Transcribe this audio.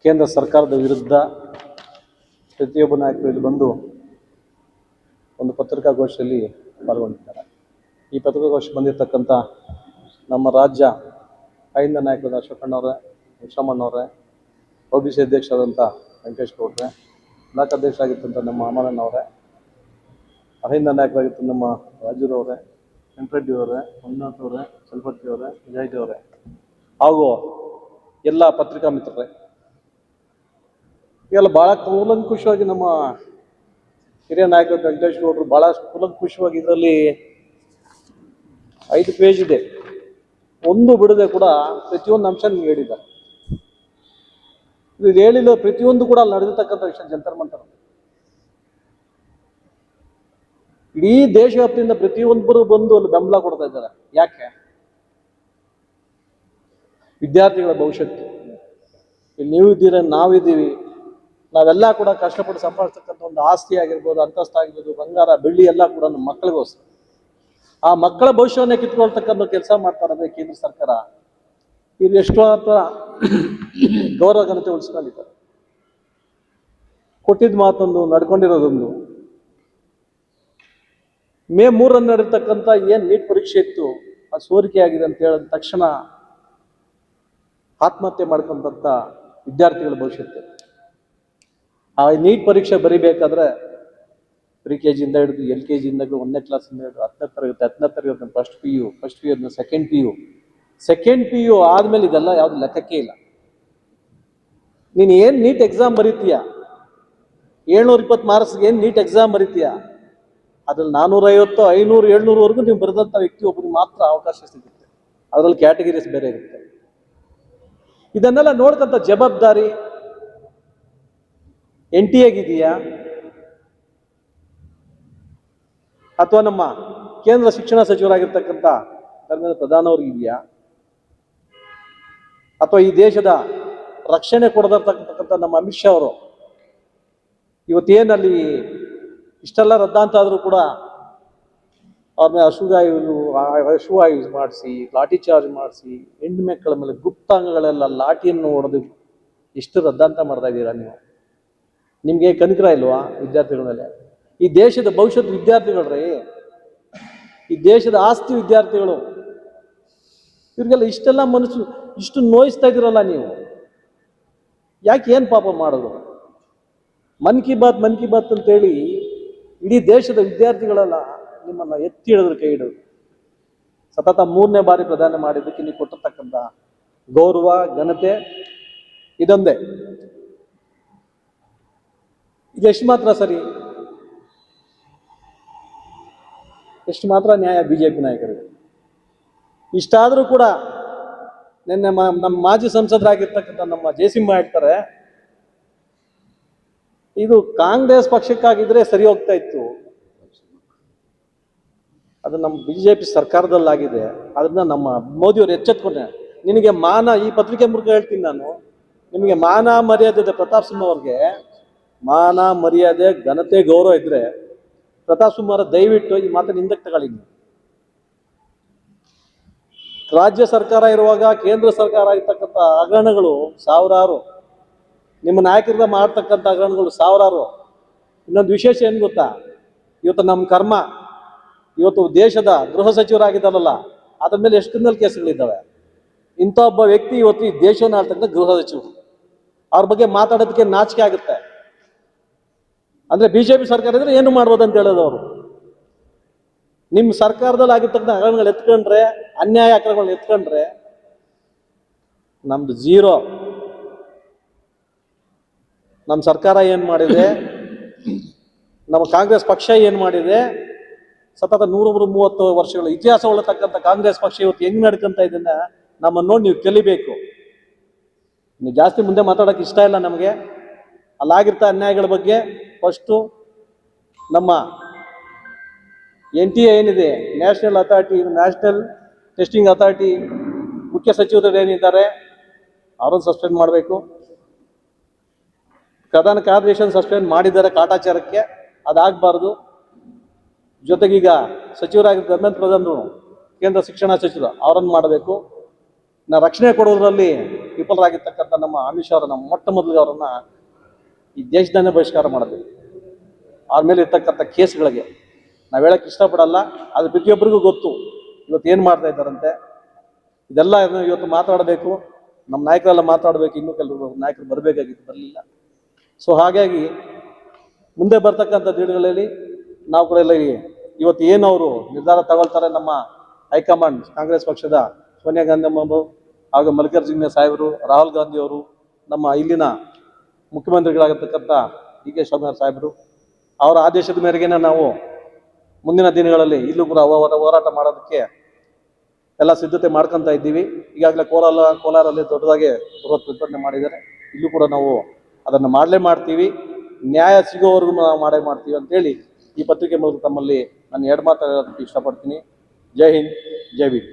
ಕೇಂದ್ರ ಸರ್ಕಾರದ ವಿರುದ್ಧ ಪ್ರತಿಯೊಬ್ಬ ನಾಯಕರು ಇಲ್ಲಿ ಬಂದು ಒಂದು ಪತ್ರಿಕಾಗೋಷ್ಠಿಯಲ್ಲಿ ಪಾಲ್ಗೊಂಡಿದ್ದಾರೆ. ಈ ಪತ್ರಿಕಾಗೋಷ್ಠಿ ಬಂದಿರತಕ್ಕಂಥ ನಮ್ಮ ರಾಜ್ಯ ಐಂದ ನಾಯಕರಾದ ಅಶೋಕಣ್ಣವರೇ, ವಿಶ್ರಮಣ್ಣವರೇ, OBC ಅಧ್ಯಕ್ಷರಾದಂಥ ವೆಂಕಟೇಶ್ ಗೌಡ್ರೆ, ಬ್ಲಾಕ್ ಅಧ್ಯಕ್ಷರಾಗಿರ್ತಂಥ ನಮ್ಮ ಅಮರಣ್ಣವರೇ, ಅಹಿಂದ ನಾಯಕರಾಗಿರ್ತ ನಮ್ಮ ರಾಜೂರವರೇ, ವೆಂಕಟರೆಡ್ಡಿ ಅವರೇ, ಮಂಜುನಾಥ್ ಅವರೇ, ಚಲಪತಿ ಅವರೇ, ವಿಜಯ್ ಅವರೇ ಹಾಗೂ ಎಲ್ಲ ಪತ್ರಿಕಾ ಮಿತ್ರರೇ, ಇವೆಲ್ಲ ಭಾಳ ಕೂಲಂಕುಷವಾಗಿ ನಮ್ಮ ಹಿರಿಯ ನಾಯಕರು ವೆಂಕಟೇಶ್ ಗೌಡರು ಭಾಳ ಕೂಲಂಕುಷವಾಗಿ ಇದರಲ್ಲಿ 5 ಪೇಜ್ ಇದೆ, ಒಂದು ಬಿಡದೆ ಕೂಡ ಪ್ರತಿಯೊಂದು ಅಂಶ ನೀವು ಹೇಳಿದ್ದಾರೆ. ಇದು ಹೇಳಿಲ್ಲ ಪ್ರತಿಯೊಂದು ಕೂಡ ಅಲ್ಲಿ ನಡೆದಿರ್ತಕ್ಕಂಥ ವಿಷಯ ಜಂತರ್ ಮಂತರ್. ಇಡೀ ದೇಶವ್ಯಾಪ್ತಿಯಿಂದ ಪ್ರತಿಯೊಬ್ಬರು ಬಂದು ಅಲ್ಲಿ ಬೆಂಬಲ ಕೊಡ್ತಾ ಇದ್ದಾರೆ. ಯಾಕೆ? ವಿದ್ಯಾರ್ಥಿಗಳ ಭವಿಷ್ಯತ್ತು. ಇಲ್ಲಿ ನೀವು ಇದ್ದೀರ, ನಾವಿದ್ದೀವಿ, ನಾವೆಲ್ಲ ಕೂಡ ಕಷ್ಟಪಟ್ಟು ಸಂಪಾದಿಸ್ತಕ್ಕಂಥ ಒಂದು ಆಸ್ತಿ ಆಗಿರ್ಬೋದು, ಅಂತಸ್ತು ಆಗಿರ್ಬೋದು, ಬಂಗಾರ ಬೆಳ್ಳಿ ಎಲ್ಲ ಕೂಡ ನಮ್ಮ ಮಕ್ಕಳಿಗೋಸ್ಕರ. ಆ ಮಕ್ಕಳ ಭವಿಷ್ಯವನ್ನೇ ಕಿತ್ಕೊಳ್ತಕ್ಕಂಥ ಕೆಲಸ ಮಾಡ್ತಾರೆ ಕೇಂದ್ರ ಸರ್ಕಾರ. ಇದು ಎಷ್ಟು ಮಾತ್ರ ಗೌರವ ಘನತೆ ಉಳಿಸ್ಕೊಂಡಿದ್ದಾರೆ. ಕೊಟ್ಟಿದ್ದ ಮಾತೊಂದು, ನಡ್ಕೊಂಡಿರೋದೊಂದು. ಮೇ 3 ನಡೆರ್ತಕ್ಕಂಥ ಏನು ನೀಟ್ ಪರೀಕ್ಷೆ ಇತ್ತು ಅದು ಸೋರಿಕೆ ಆಗಿದೆ ಅಂತ ಹೇಳಿದ ತಕ್ಷಣ ಆತ್ಮಹತ್ಯೆ ಮಾಡ್ಕೊಂಡಂಥ ವಿದ್ಯಾರ್ಥಿಗಳ ಭವಿಷ್ಯತ್ತು. ಆ ನೀಟ್ ಪರೀಕ್ಷೆ ಬರೀಬೇಕಾದ್ರೆ KG ಇಂದ ಹಿಡಿದು LKG ಇಂದ 1ನೇ ಕ್ಲಾಸಿಂದ ಹಿಡಿದು 10ನೇ ತರಗತಿ first P U second P U ಆದ್ಮೇಲೆ ಇದೆಲ್ಲ ಯಾವ್ದು ಲೆಕ್ಕಕ್ಕೆ ಇಲ್ಲ. ನೀನು ಏನು ನೀಟ್ ಎಕ್ಸಾಮ್ ಬರೀತೀಯ, 720 ಮಾರ್ಕ್ಸ್ಗೆ ಏನು ನೀಟ್ ಎಕ್ಸಾಮ್ ಬರೀತೀಯ, ಅದ್ರಲ್ಲಿ 450, 500, 700ವರೆಗೂ ನೀವು ಬರೆದಂಥ ವ್ಯಕ್ತಿ ಒಬ್ಬರಿಗೆ ಮಾತ್ರ ಅವಕಾಶ ಸಿಗುತ್ತೆ. ಅದರಲ್ಲಿ ಕ್ಯಾಟಗರೀಸ್ ಬೇರೆ ಇರುತ್ತೆ. ಇದನ್ನೆಲ್ಲ ನೋಡ್ಕಂತ ಜವಾಬ್ದಾರಿ NTAಗಿದೆಯಾ ಅಥವಾ ನಮ್ಮ ಕೇಂದ್ರ ಶಿಕ್ಷಣ ಸಚಿವರಾಗಿರ್ತಕ್ಕಂಥ ಧರ್ಮೇಂದ್ರ ಪ್ರಧಾನ್ ಅವ್ರಿಗಿದೆಯಾ ಅಥವಾ ಈ ದೇಶದ ರಕ್ಷಣೆ ಕೊಡದಿರ್ತಕ್ಕಂಥ ನಮ್ಮ ಅಮಿತ್ ಶಾ ಅವರು ಇವತ್ತೇನಲ್ಲಿ ಇಷ್ಟೆಲ್ಲ ರದ್ದಾಂತ ಆದರೂ ಕೂಡ ಅವ್ರ ಮೇಲೆ ಹಸುಗಾಯಿ ಮಾಡಿಸಿ, ಲಾಠಿ ಚಾರ್ಜ್ ಮಾಡಿಸಿ, ಹೆಣ್ಣು ಮಕ್ಕಳ ಮೇಲೆ ಗುಪ್ತಾಂಗಗಳೆಲ್ಲ ಲಾಠಿಯನ್ನು ಹೊಡೆದು ಇಷ್ಟು ರದ್ದಾಂತ ಮಾಡ್ತಾ ಇದ್ದೀರಾ ನೀವು? ನಿಮಗೆ ಕನಿಕರ ಇಲ್ವಾ ವಿದ್ಯಾರ್ಥಿಗಳ ಮೇಲೆ? ಈ ದೇಶದ ಭವಿಷ್ಯದ ವಿದ್ಯಾರ್ಥಿಗಳ್ರಿ, ಈ ದೇಶದ ಆಸ್ತಿ ವಿದ್ಯಾರ್ಥಿಗಳು, ಇವ್ರಿಗೆಲ್ಲ ಇಷ್ಟೆಲ್ಲ ಮನಸ್ಸು ಇಷ್ಟು ನೋಯಿಸ್ತಾ ಇದ್ದೀರಲ್ಲ ನೀವು. ಯಾಕೆ? ಏನು ಪಾಪ ಮಾಡೋದು? ಮನ್ ಕಿ ಬಾತ್ ಅಂತೇಳಿ ಇಡೀ ದೇಶದ ವಿದ್ಯಾರ್ಥಿಗಳೆಲ್ಲ ನಿಮ್ಮನ್ನು ಎತ್ತಿ ಹಿಡಿದ್ರು, ಕೈ ಹಿಡಿದ್ರು. ಸತತ 3ನೇ ಬಾರಿ ಪ್ರಧಾನ ಮಾಡಿದ್ದಕ್ಕೆ ನೀವು ಕೊಟ್ಟಿರ್ತಕ್ಕಂಥ ಗೌರವ ಘನತೆ ಇದೊಂದೇ. ಇದೆಷ್ಟು ಮಾತ್ರ ಸರಿ, ಎಷ್ಟು ಮಾತ್ರ ನ್ಯಾಯ BJP ನಾಯಕರಿಗೆ? ಇಷ್ಟಾದರೂ ಕೂಡ ನಿನ್ನೆ ನಮ್ಮ ಮಾಜಿ ಸಂಸದರಾಗಿರ್ತಕ್ಕಂಥ ನಮ್ಮ ಜಯಸಿಂಹ ಹೇಳ್ತಾರೆ, ಇದು ಕಾಂಗ್ರೆಸ್ ಪಕ್ಷಕ್ಕಾಗಿದ್ರೆ ಸರಿ ಹೋಗ್ತಾ ಇತ್ತು, ಅದು ನಮ್ಮ BJP ಸರ್ಕಾರದಲ್ಲಾಗಿದೆ, ಅದನ್ನ ನಮ್ಮ ಮೋದಿಯವರು ಎಚ್ಚೆತ್ಕೊಂಡೆ. ನಿನಗೆ ಮಾನ, ಈ ಪತ್ರಿಕೆ ಮೂಲಕ ಹೇಳ್ತೀನಿ ನಾನು, ನಿಮಗೆ ಮಾನ ಮರ್ಯಾದೆ ಇದೆ ಪ್ರತಾಪ್ ಸಿಂಹ ಅವ್ರಿಗೆ, ಮಾನ ಮರ್ಯಾದೆ ಘನತೆ ಗೌರವ ಇದ್ರೆ ಪ್ರತಾಪ್ ಸಿಂಹ ಅವರ ದಯವಿಟ್ಟು ಈ ಮಾತನ್ನು ಹಿಂದಕ್ಕೆ ತಗೊಳ್ಳಿ. ರಾಜ್ಯ ಸರ್ಕಾರ ಇರುವಾಗ ಕೇಂದ್ರ ಸರ್ಕಾರ ಆಗಿರ್ತಕ್ಕಂಥ ಹಗರಣಗಳು ಸಾವಿರಾರು, ನಿಮ್ಮ ನಾಯಕರಿಂದ ಮಾಡ್ತಕ್ಕಂಥ ಹಗರಣಗಳು ಸಾವಿರಾರು. ಇನ್ನೊಂದು ವಿಶೇಷ ಏನು ಗೊತ್ತಾ? ಇವತ್ತು ನಮ್ಮ ಕರ್ಮ, ಇವತ್ತು ದೇಶದ ಗೃಹ ಸಚಿವರಾಗಿದ್ದಾರಲ್ಲ, ಅದ್ರ ಮೇಲೆ ಎಷ್ಟು ಕ್ರಿಮಿನಲ್ ಕೇಸ್ಗಳಿದ್ದಾವೆ. ಇಂಥ ಒಬ್ಬ ವ್ಯಕ್ತಿ ಇವತ್ತು ಈ ದೇಶವನ್ನು ಆಳ್ತಕ್ಕಂಥ ಗೃಹ ಸಚಿವರು, ಅವ್ರ ಬಗ್ಗೆ ಮಾತಾಡೋದಕ್ಕೆ ನಾಚಿಕೆ ಆಗುತ್ತೆ. ಅಂದ್ರೆ BJP ಸರ್ಕಾರ ಇದ್ರೆ ಏನು ಮಾಡ್ಬೋದು ಅಂತ ಹೇಳೋದು ಅವರು. ನಿಮ್ಮ ಸರ್ಕಾರದಲ್ಲಿ ಆಗಿರ್ತಕ್ಕಂಥ ಹಗರಣಗಳು ಎತ್ಕೊಂಡ್ರೆ, ಅನ್ಯಾಯ ಅಕ್ರಮಗಳನ್ನ ಎತ್ಕೊಂಡ್ರೆ ನಮ್ದು ಜೀರೋ. ನಮ್ಮ ಸರ್ಕಾರ ಏನು ಮಾಡಿದೆ, ನಮ್ಮ ಕಾಂಗ್ರೆಸ್ ಪಕ್ಷ ಏನು ಮಾಡಿದೆ, ಸತತ 130 ವರ್ಷಗಳ ಇತಿಹಾಸ ಉಳ್ಳತಕ್ಕಂಥ ಕಾಂಗ್ರೆಸ್ ಪಕ್ಷ ಇವತ್ತು ಹೆಂಗ್ ನಡ್ಕೊಂತ ಇದನ್ನ ನಮ್ಮನ್ನು ನೋಡಿ ನೀವು ಕಲಿಬೇಕು. ನೀವು ಜಾಸ್ತಿ ಮುಂದೆ ಮಾತಾಡೋಕೆ ಇಷ್ಟ ಇಲ್ಲ ನಮಗೆ. ಅಲ್ಲಾಗಿರ್ತ ಅನ್ಯಾಯಗಳ ಬಗ್ಗೆ ಫಸ್ಟು ನಮ್ಮ NTA ಏನಿದೆ, ನ್ಯಾಷನಲ್ ಟೆಸ್ಟಿಂಗ್ ಅಥಾರಿಟಿ ಮುಖ್ಯ ಸಚಿವರು ಏನಿದ್ದಾರೆ ಅವರನ್ನು ಸಸ್ಪೆಂಡ್ ಮಾಡಬೇಕು. ಪ್ರಧಾನ ಕಾರ್ಯದರ್ಶಿಯನ್ನು ಸಸ್ಪೆಂಡ್ ಮಾಡಿದ್ದಾರೆ ಕಾಟಾಚಾರಕ್ಕೆ, ಅದಾಗಬಾರ್ದು. ಜೊತೆಗೀಗ ಸಚಿವರಾಗಿದ್ದ ಧರ್ಮೇಂದ್ರ ಪ್ರಧಾನ್ ಕೇಂದ್ರ ಶಿಕ್ಷಣ ಸಚಿವರು ಅವರನ್ನು ಮಾಡಬೇಕು. ರಕ್ಷಣೆ ಕೊಡೋದ್ರಲ್ಲಿ ವಿಫಲರಾಗಿರ್ತಕ್ಕಂಥ ನಮ್ಮ ಅಮಿತ್ ಶಾ ಅವರನ್ನ ಮೊಟ್ಟ ಮೊದಲಿಗೆ ಅವರನ್ನ ಈ ದೇಶದನ್ನೇ ಬಹಿಷ್ಕಾರ ಮಾಡಬೇಕು. ಅವ್ರ ಮೇಲೆ ಇರ್ತಕ್ಕಂಥ ಕೇಸ್ಗಳಿಗೆ ನಾವು ಹೇಳಕ್ಕೆ ಇಷ್ಟಪಡಲ್ಲ, ಅದು ಪ್ರತಿಯೊಬ್ಬರಿಗೂ ಗೊತ್ತು ಇವತ್ತು ಏನು ಮಾಡ್ತಾ ಇದ್ದಾರಂತೆ. ಇದೆಲ್ಲ ಇವತ್ತು ಮಾತಾಡಬೇಕು, ನಮ್ಮ ನಾಯಕರೆಲ್ಲ ಮಾತಾಡಬೇಕು, ಇನ್ನೂ ಕೆಲವರು ನಾಯಕರು ಬರಬೇಕಾಗಿತ್ತು, ಬರಲಿಲ್ಲ. ಸೊ ಹಾಗಾಗಿ ಮುಂದೆ ಬರ್ತಕ್ಕಂಥ ದಿನಗಳಲ್ಲಿ ನಾವು ಕೂಡ ಎಲ್ಲ ಇವತ್ತು ಏನು ಅವರು ನಿರ್ಧಾರ ತಗೊಳ್ತಾರೆ, ನಮ್ಮ ಹೈಕಮಾಂಡ್ ಕಾಂಗ್ರೆಸ್ ಪಕ್ಷದ ಸೋನಿಯಾ ಗಾಂಧಿ ಅಮ್ಮರು ಹಾಗೂ ಮಲ್ಲಿಕಾರ್ಜುನ ಸಾಹೇಬರು, ರಾಹುಲ್ ಗಾಂಧಿ ಅವರು, ನಮ್ಮ ಇಲ್ಲಿನ ಮುಖ್ಯಮಂತ್ರಿಗಳಾಗಿರ್ತಕ್ಕಂಥ ಡಿ.ಕೆ. ಶಿವಕುಮಾರ್ ಸಾಹೇಬರು ಅವರ ಆದೇಶದ ಮೇರೆಗೆ ನಾವು ಮುಂದಿನ ದಿನಗಳಲ್ಲಿ ಇಲ್ಲೂ ಕೂಡ ಹೋರಾಟ ಮಾಡೋದಕ್ಕೆ ಎಲ್ಲ ಸಿದ್ಧತೆ ಮಾಡ್ಕೊತಾ ಇದ್ದೀವಿ. ಈಗಾಗಲೇ ಕೋಲಾರಲ್ಲಿ ದೊಡ್ಡದಾಗಿ ಬೃಹತ್ ಪ್ರತಿಭಟನೆ ಮಾಡಿದ್ದಾರೆ. ಇಲ್ಲೂ ಕೂಡ ನಾವು ಅದನ್ನು ಮಾಡಲೇ ಮಾಡ್ತೀವಿ, ನ್ಯಾಯ ಸಿಗೋವರೆಗೂ ನಾವು ಮಾಡ್ತೀವಿ ಅಂತೇಳಿ ಈ ಪತ್ರಿಕೆ ಮೂಲಕ ತಮ್ಮಲ್ಲಿ ನಾನು ಎರಡು ಮಾತಾಡೋದಕ್ಕೆ ಇಷ್ಟಪಡ್ತೀನಿ. ಜೈ ಹಿಂದ್, ಜೈ ಭೀಮ್.